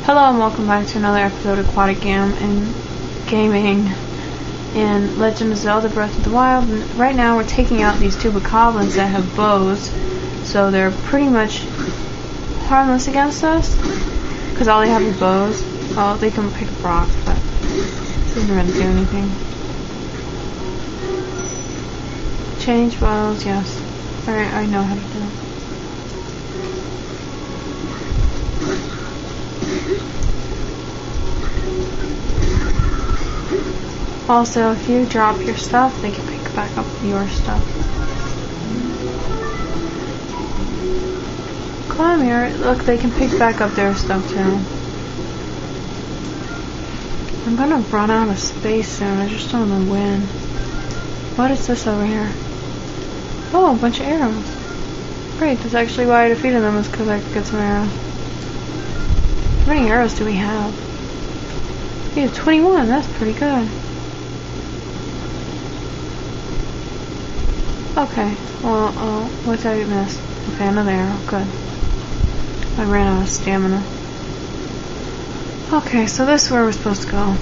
Hello and welcome back to another episode of Aquatic Gaming in Legend of Zelda Breath of the Wild. And right now we're taking out these two bokoblins that have bows, so they're pretty much harmless against us, because all they have is bows. Oh, they can pick up rocks, but it doesn't really do anything. Change bows, yes. Alright, I know how to do it. Also, if you drop your stuff, they can pick back up your stuff. Come here. Look, they can pick back up their stuff too. I'm gonna run out of space soon. I just don't know when. What is this over here? Oh, a bunch of arrows. Great, that's actually why I defeated them, is because I could get some arrows. How many arrows do we have? We have 21, that's pretty good. Okay, well, what did I miss? Okay, another arrow, good. I ran out of stamina. Okay, so this is where we're supposed to go.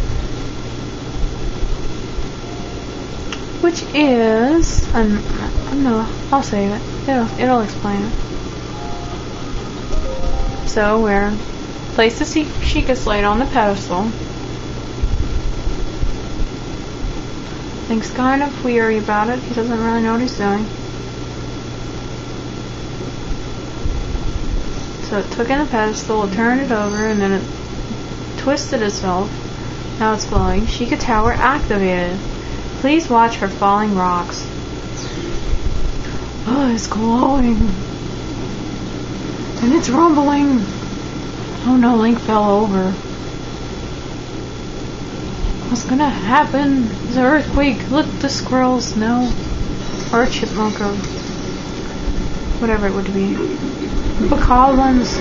Which is, no, I'll save it. It'll explain it. So we're place the Sheikah Slate on the pedestal. Link's kind of weary about it. He doesn't really know what he's doing. So it took in the pedestal, it turned it over, and then it twisted itself. Now it's glowing. Sheikah Tower activated. Please watch for falling rocks. Oh, it's glowing. And it's rumbling. Oh no, Link fell over. What's gonna happen? There's an earthquake. Look, the squirrels. No. Or a chipmunk or whatever it would be. Bokoblins.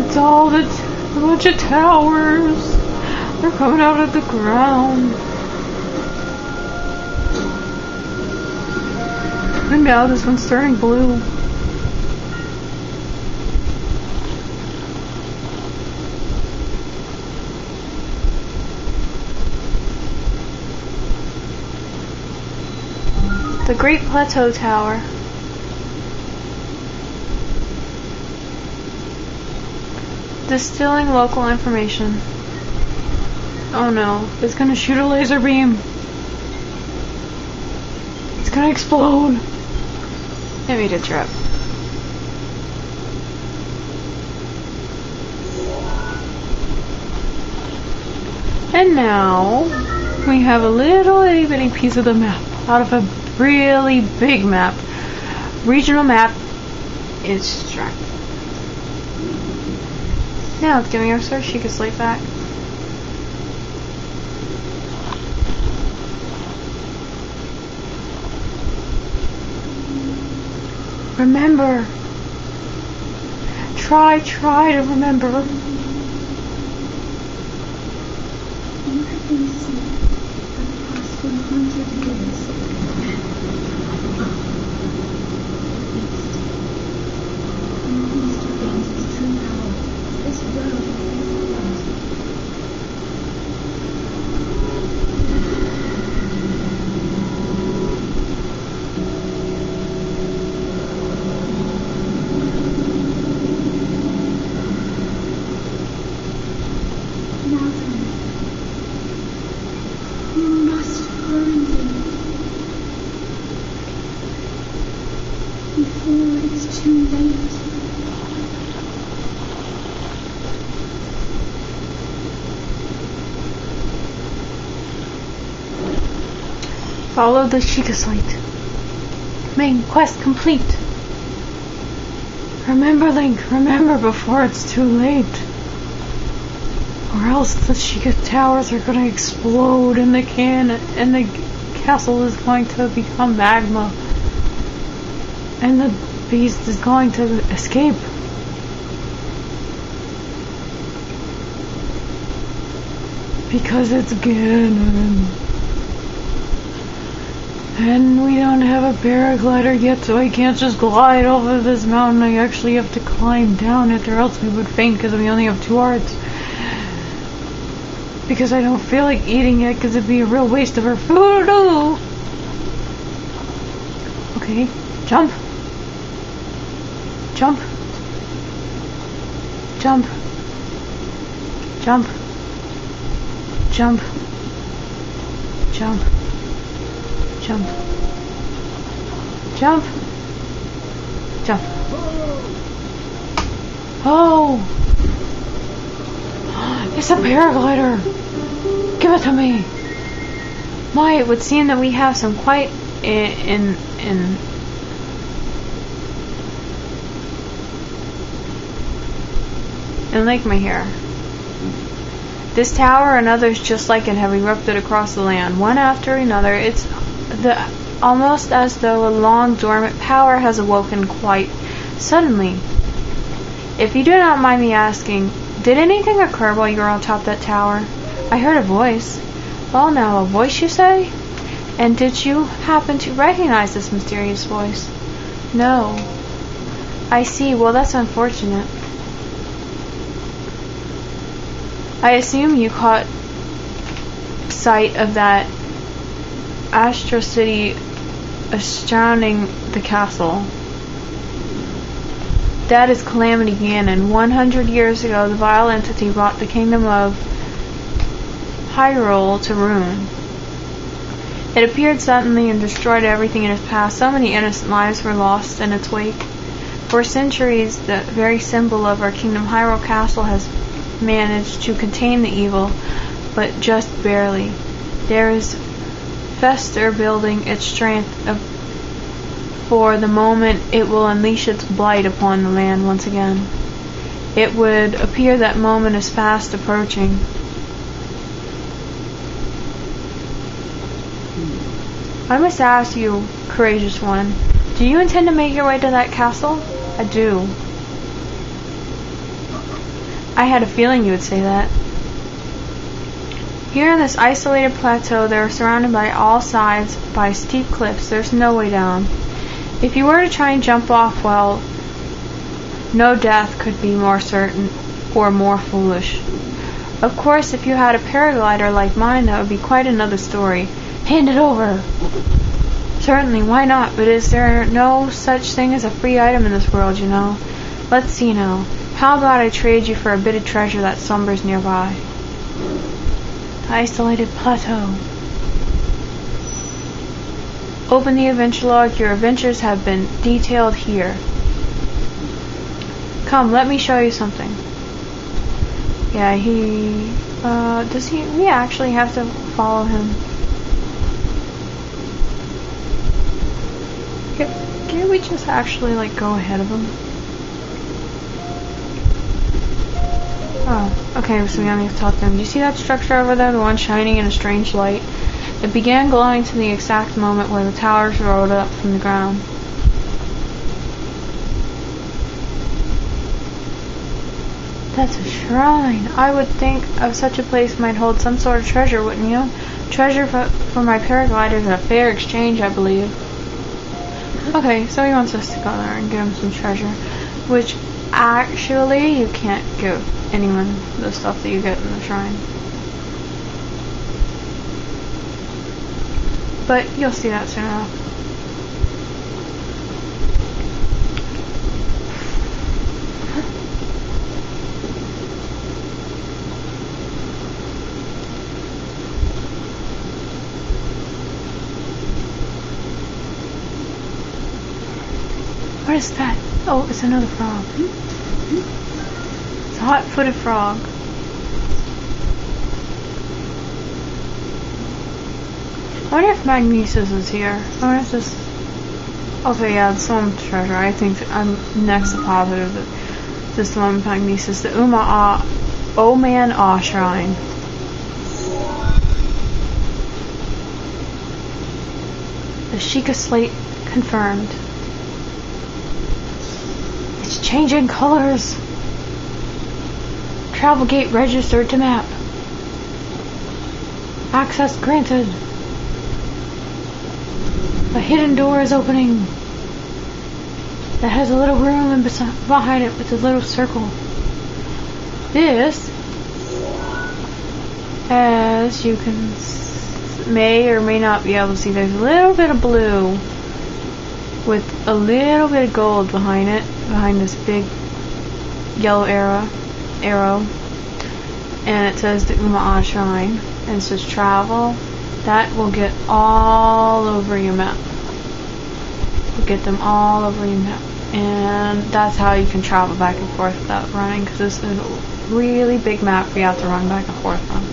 It's all a bunch of towers. They're coming out of the ground. And now this one's turning blue. The Great Plateau Tower. Distilling local information. Oh no, it's gonna shoot a laser beam. It's gonna explode. It made a trip. And now we have a little itty bitty piece of the map out of a really big map. Regional map is struck. Now it's giving us our Sheikah Slate back. Remember. Try to remember. Follow the Sheikah Slate. Main quest complete. Remember, Link, remember before it's too late. Or else the Sheikah Towers are going to explode and the castle is going to become magma. And the beast is going to escape. Because it's Ganon. And we don't have a paraglider yet, so I can't just glide over this mountain. I actually have to climb down it, or else we would faint because we only have 2 hearts. Because I don't feel like eating it, because it'd be a real waste of our food. Ooh. Okay, jump. Jump. Jump. Jump. Jump. Jump. Jump. Jump. Jump. Oh! It's a paraglider! Give it to me! My, it would seem that we have some quite in Lake Mahir. This tower and others just like it have erupted across the land, one after another. It's almost as though a long dormant power has awoken quite suddenly. If you do not mind me asking, did anything occur while you were on top of that tower? I heard a voice. Well now, a voice you say? And did you happen to recognize this mysterious voice? No. I see. Well, that's unfortunate. I assume you caught sight of that Astro City surrounding the castle. That is Calamity Ganon. 100 years ago, the vile entity brought the kingdom of Hyrule to ruin. It appeared suddenly and destroyed everything in its path. So many innocent lives were lost in its wake. For centuries, the very symbol of our kingdom, Hyrule Castle, has managed to contain the evil, but just barely. There is Fester building its strength for the moment it will unleash its blight upon the land once again. It would appear that moment is fast approaching. I must ask you, courageous one, do you intend to make your way to that castle? I do. I had a feeling you would say that. Here in this isolated plateau, they are surrounded by all sides by steep cliffs. There's no way down. If you were to try and jump off, well, no death could be more certain or more foolish. Of course, if you had a paraglider like mine, that would be quite another story. Hand it over! Certainly, why not? But is there no such thing as a free item in this world, you know? Let's see now. How about I trade you for a bit of treasure that slumbers nearby? The isolated plateau. Open the adventure log. Your adventures have been detailed here. Come, let me show you something. Yeah, does we actually have to follow him? Can't we just actually, like, go ahead of him? Oh, okay, so we only have to talk to him. Do you see that structure over there, the one shining in a strange light? It began glowing to the exact moment where the towers rose up from the ground. That's a shrine. I would think of such a place might hold some sort of treasure, wouldn't you? Treasure for my paraglider is a fair exchange, I believe. Okay, so he wants us to go there and give him some treasure, which actually you can't give anyone the stuff that you get in the shrine. But you'll see that soon enough. What is that? Oh, it's another frog. It's a hot-footed frog. I wonder if Magnesis is here. I wonder if this... Okay, yeah, it's some treasure. I think I'm next to positive that this one Magnesis, the Oman Au Shine. The Sheikah slate confirmed. It's changing colors. Travel gate registered to map. Access granted. A hidden door is opening. That has a little room and behind it with a little circle. This, as you can may or may not be able to see, there's a little bit of blue with a little bit of gold behind it, behind this big yellow arrow, and it says the Oman Au Shine, and it says travel. That will get all over your map. You'll get them all over your map, and that's how you can travel back and forth without running, because this is a really big map you have to run back and forth on.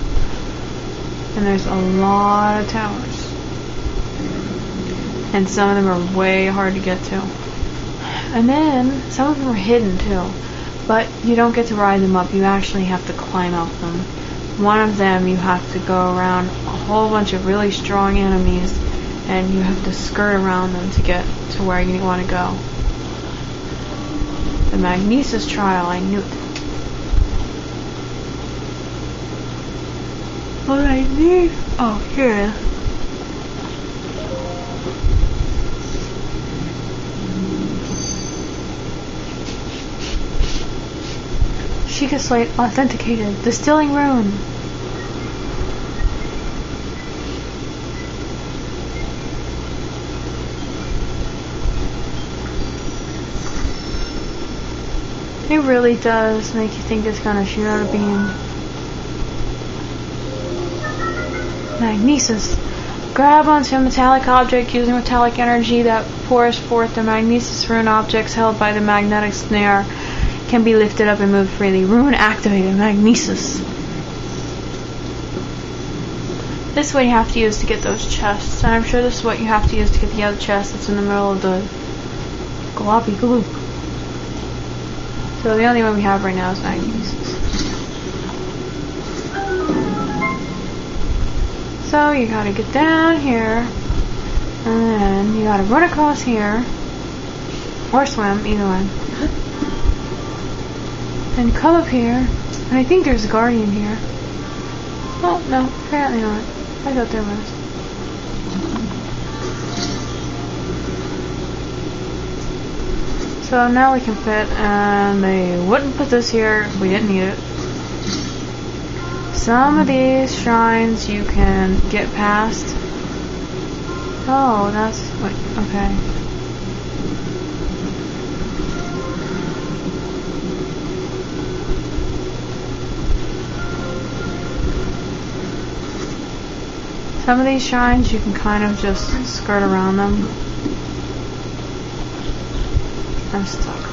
And there's a lot of towers, and some of them are way hard to get to, and then some of them are hidden too, but you don't get to ride them up. You actually have to climb up them. One of them you have to go around a whole bunch of really strong enemies, and you have to skirt around them to get to where you want to go. The Magnesis trial, I knew it. What I need? Oh, here it is. Sheikah Slate authenticated. Distilling rune. It really does make you think it's gonna shoot out a beam. Magnesis. Grab onto a metallic object using metallic energy that pours forth the magnesis rune. Objects held by the magnetic snare can be lifted up and moved freely. Rune activated. Magnesis. This is what you have to use to get those chests. And I'm sure this is what you have to use to get the other chest that's in the middle of the gloppy gloop. So the only one we have right now is magnesis. So you gotta get down here, and then you gotta run across here, or swim, either one. And come up here, and I think there's a guardian here. Oh, no, apparently not. I thought there was. So now we can fit, and they wouldn't put this here if we didn't need it. Some of these shrines you can get past. Oh, that's what, okay. Some of these shrines you can kind of just skirt around them. I'm stuck.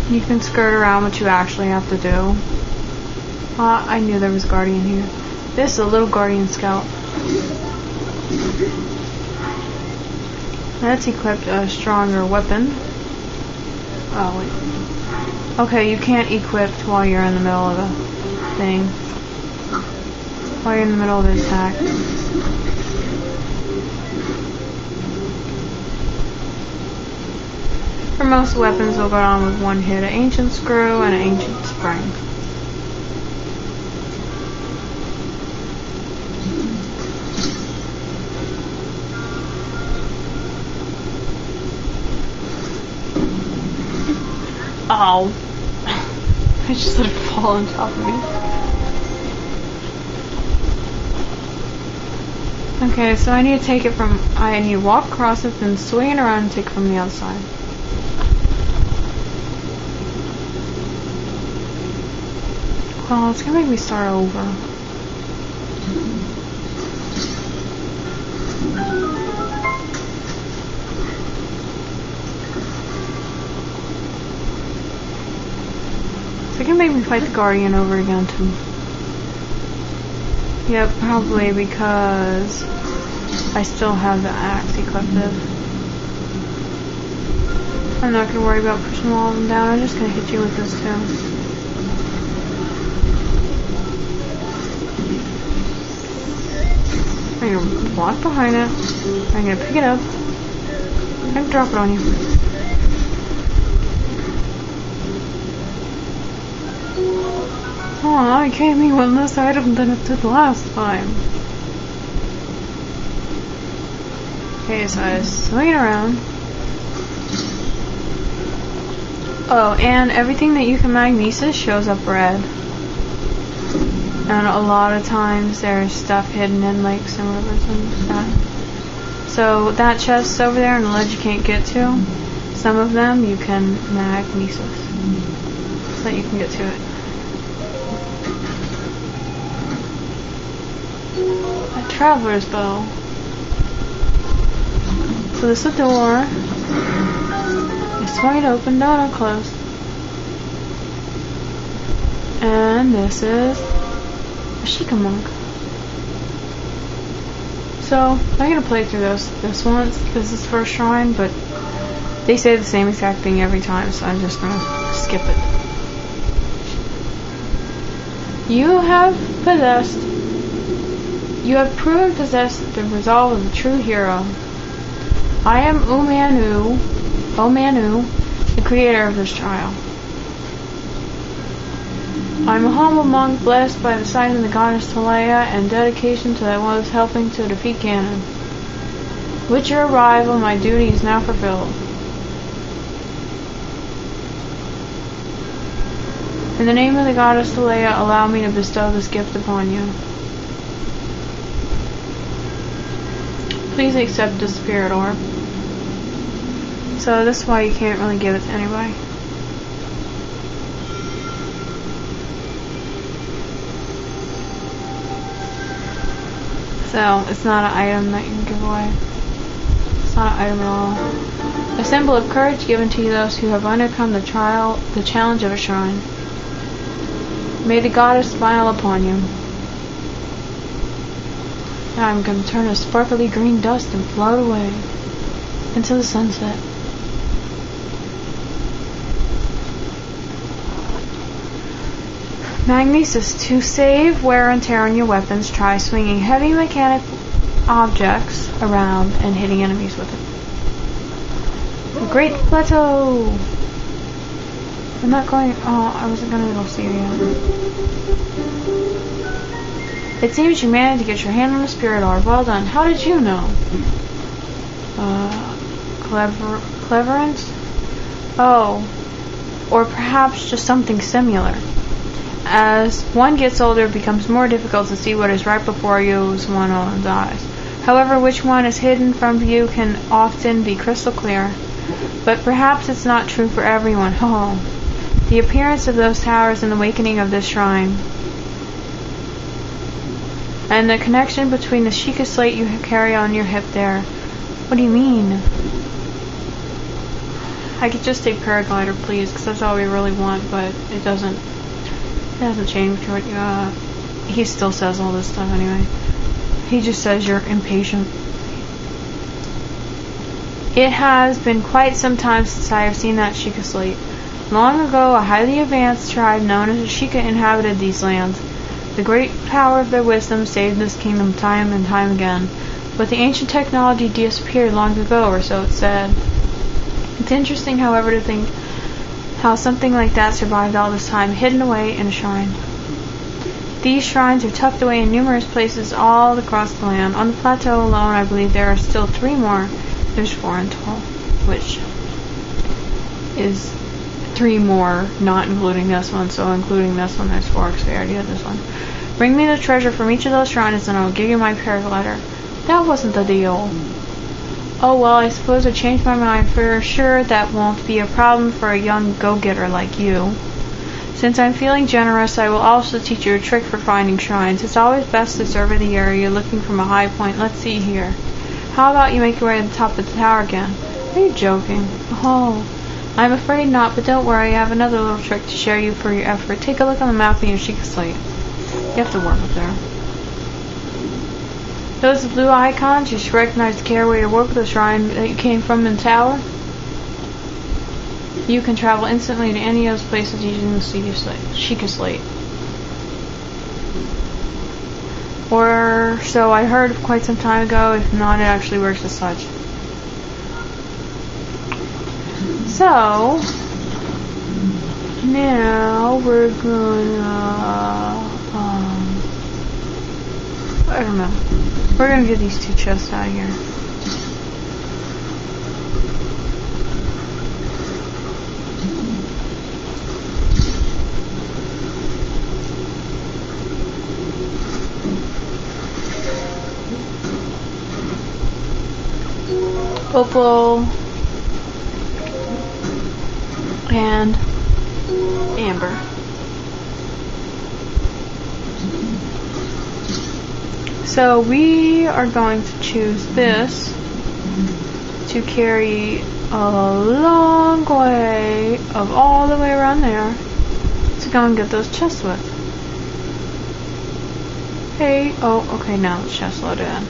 You can skirt around what you actually have to do. I knew there was Guardian here. This is a little Guardian Scout. That's equipped a stronger weapon. Oh, wait. Okay, you can't equip while you're in the middle of a thing. While you're in the middle of an attack. For most weapons, they'll go on with one hit: an ancient screw and an ancient spring. Oh! I just let it fall on top of me. Okay, so I need to take it from. I need to walk across it, then swing it around and take it from the other side. Oh, it's gonna make me start over. It's gonna make me fight the Guardian over again too. Yep, probably because I still have the axe equipped. I'm not gonna worry about pushing all of them down. I'm just gonna hit you with this too. I'm gonna walk behind it. I'm gonna pick it up and drop it on you. Aw, I came in with less item than it did last time. Okay, so I was swinging around. Oh, and everything that you can magnesis shows up red. And a lot of times there's stuff hidden in lakes and rivers and stuff. So that chest's over there and the ledge you can't get to, some of them you can magnesis. So that you can get to it. A traveler's bow. So this is the door. It's wide open, not closed. And this is a Sheikah monk. So I'm gonna play through this once because it's first shrine, but they say the same exact thing every time, so I'm just gonna skip it. You have proven possessed the resolve of a true hero. I am Oman Au, the creator of this trial. I'm a humble monk blessed by the sight of the goddess Talea and dedication to that was helping to defeat Ganon. With your arrival, my duty is now fulfilled. In the name of the goddess Talea, allow me to bestow this gift upon you. Please accept the spirit orb. So this is why you can't really give it to anybody. So it's not an item that you can give away. It's not an item at all. A symbol of courage given to those who have overcome the challenge of a shrine. May the goddess smile upon you. Now I'm going to turn to sparkly green dust and float away into the sunset. Magnesis. To save wear and tear on your weapons, try swinging heavy mechanic objects around and hitting enemies with it. The Great Plateau. I'm not going. Oh, I wasn't going to go see you yet. It seems you managed to get your hand on the spirit orb. Well done. How did you know? Cleverance? Oh. Or perhaps just something similar. As one gets older, it becomes more difficult to see what is right before you as one's eyes. However, which one is hidden from view can often be crystal clear. But perhaps it's not true for everyone. Oh. The appearance of those towers and the awakening of this shrine. And the connection between the Sheikah slate you carry on your hip there. What do you mean? I could just say paraglider, please, because that's all we really want, but it doesn't change what he still says all this stuff anyway. He just says you're impatient. It has been quite some time since I have seen that Sheikah slate. Long ago, a highly advanced tribe known as the Sheikah inhabited these lands. The great power of their wisdom saved this kingdom time and time again. But the ancient technology disappeared long ago, or so it's said. It's interesting, however, to think how something like that survived all this time, hidden away in a shrine. These shrines are tucked away in numerous places all across the land. On the plateau alone, I believe there are still 3 more. There's 4 in total, which is 3 more, not including this one. So including this one, there's 4, because we already had this one. Bring me the treasure from each of those shrines, and I will give you my paraglider. That wasn't the deal. Oh well, I suppose I changed my mind. For sure, that won't be a problem for a young go-getter like you. Since I'm feeling generous, I will also teach you a trick for finding shrines. It's always best to survey the area looking from a high point. Let's see here. How about you make your way to the top of the tower again? Are you joking? Oh, I'm afraid not, but don't worry. I have another little trick to share you for your effort. Take a look on the map in your Sheikah slate. You have to warp up there. Those blue icons, you should recognize the carrier to warp to the shrine that you came from in the tower. You can travel instantly to any of those places using the Sheikah slate. Or so I heard quite some time ago. If not, it actually works as such. So now now we're gonna, I don't know. We're gonna get these two chests out of here. Opal and Amber. So we are going to choose this to carry a long way of all the way around there to go and get those chests with. Hey, oh, okay, now the chest loaded in.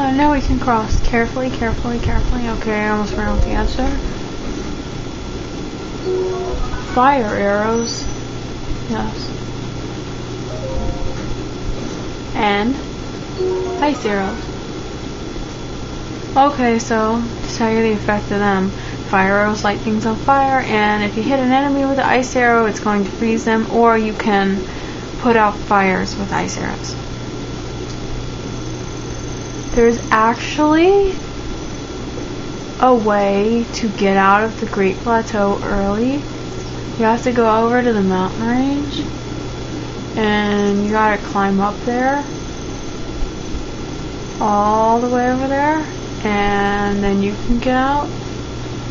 Now we can cross. Carefully, carefully, carefully. Okay, I almost ran out the answer. Fire arrows. Yes. And ice arrows. Okay, so to tell you the effect of them. Fire arrows light things on fire, and if you hit an enemy with an ice arrow, it's going to freeze them, or you can put out fires with ice arrows. There's actually a way to get out of the Great Plateau early. You have to go over to the mountain range and you gotta climb up there all the way over there, and then you can get out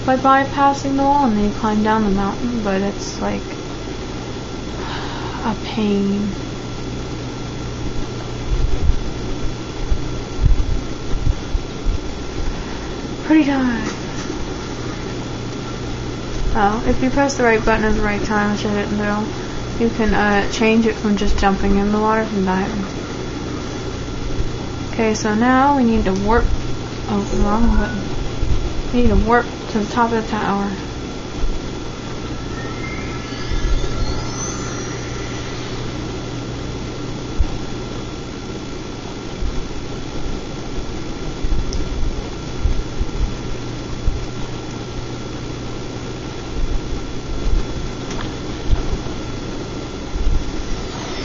by bypassing the wall, and then you climb down the mountain, but it's like a pain. Pretty time. Oh, if you press the right button at the right time, which I didn't do, you can change it from just jumping in the water from diving. Okay, so now we need to warp. Oh, wrong button. We need to warp to the top of the tower.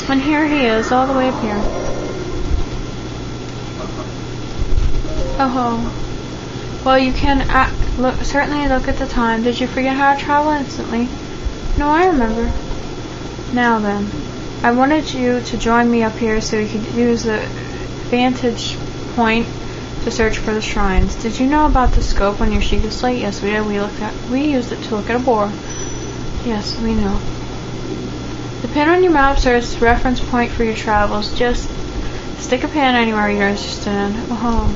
And here he is, all the way up here. Oh, well, you can certainly look at the time. Did you forget how to travel instantly? No, I remember. Now then, I wanted you to join me up here so you could use the vantage point to search for the shrines. Did you know about the scope on your sheet of slate? Yes, we did. We used it to look at a boar. Yes, we know. The pin on your map serves as a reference point for your travels. Just stick a pin anywhere you're interested in. Oh.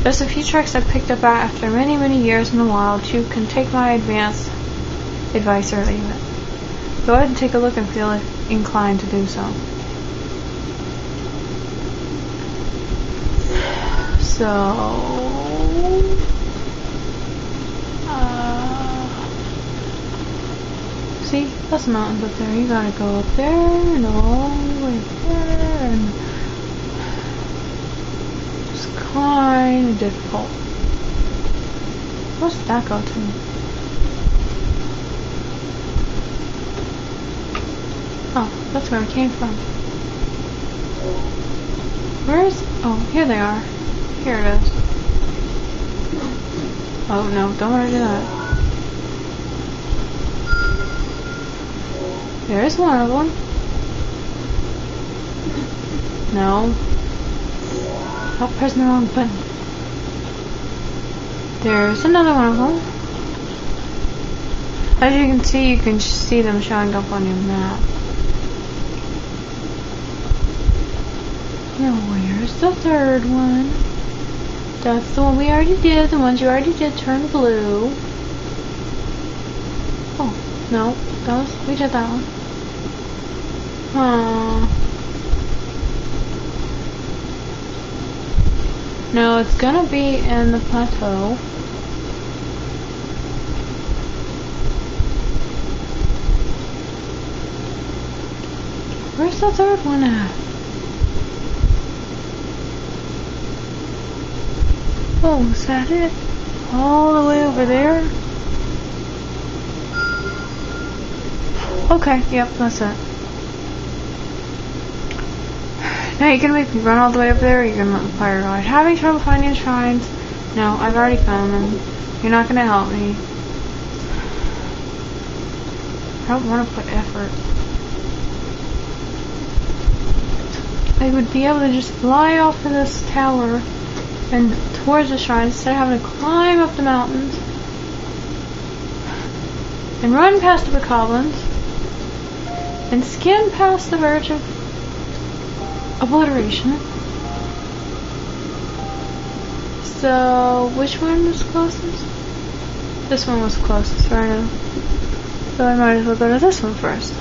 There's a few tricks I've picked up after many, many years in the wild. You can take my advice or leave it. Go ahead and take a look and feel inclined to do so. See, that's mountains up there. You gotta go up there and all the way there, and it's kind of difficult. What's that go to? Oh, that's where I came from. Oh, here they are. Here it is. Oh no, don't want to do that. There's one of them. No. Stop pressing the wrong button. There's another one of them. As you can see them showing up on your map. Now where's the third one? That's the one we already did. The ones you already did turn blue. Oh, no. We did that one. No, it's gonna be in the plateau. Where's the third one at? Oh, is that it? All the way over there? Okay, yep, that's it. Now you're gonna make me run all the way over there, or you're gonna let the fire ride. Having trouble finding shrines? No, I've already found them. You're not gonna help me. I don't want to put effort. I would be able to just fly off of this tower and towards the shrine instead of having to climb up the mountains and run past the bokoblins and skim past the verge of obliteration. So, which one was closest? This one was closest right now. So I might as well go to this one first.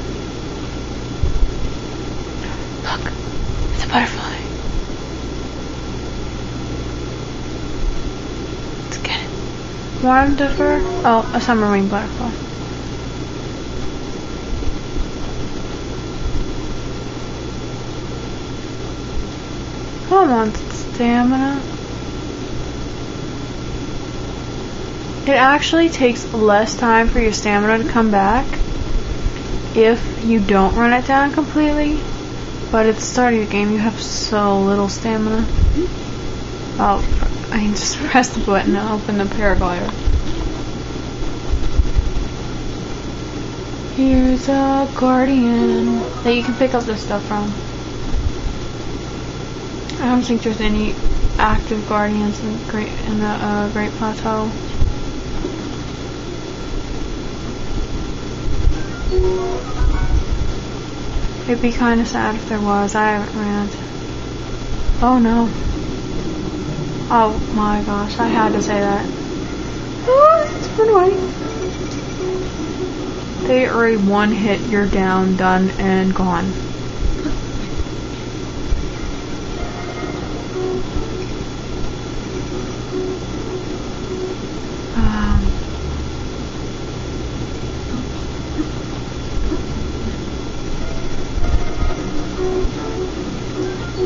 Look, it's a butterfly. Let's get it. Wanderer? Oh, a submarine butterfly. Come on, stamina. It actually takes less time for your stamina to come back if you don't run it down completely. But at the start of the game, you have so little stamina. Oh, I can just press the button to open the paraglider. Here's a guardian that you can pick up this stuff from. I don't think there's any active guardians in the Great Plateau. It'd be kind of sad if there was. I haven't ran. Oh no. Oh my gosh, I had to say that. Oh, it's run away. They are a one hit, you're down, done, and gone.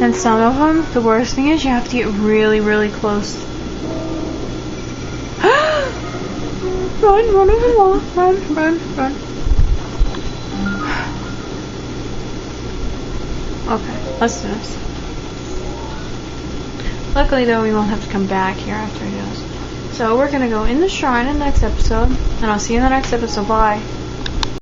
And some of them, the worst thing is you have to get really, really close. Run over the wall. Run. Okay, let's do this. Luckily though, we won't have to come back here after he does. So we're going to go in the shrine in the next episode, and I'll see you in the next episode. Bye.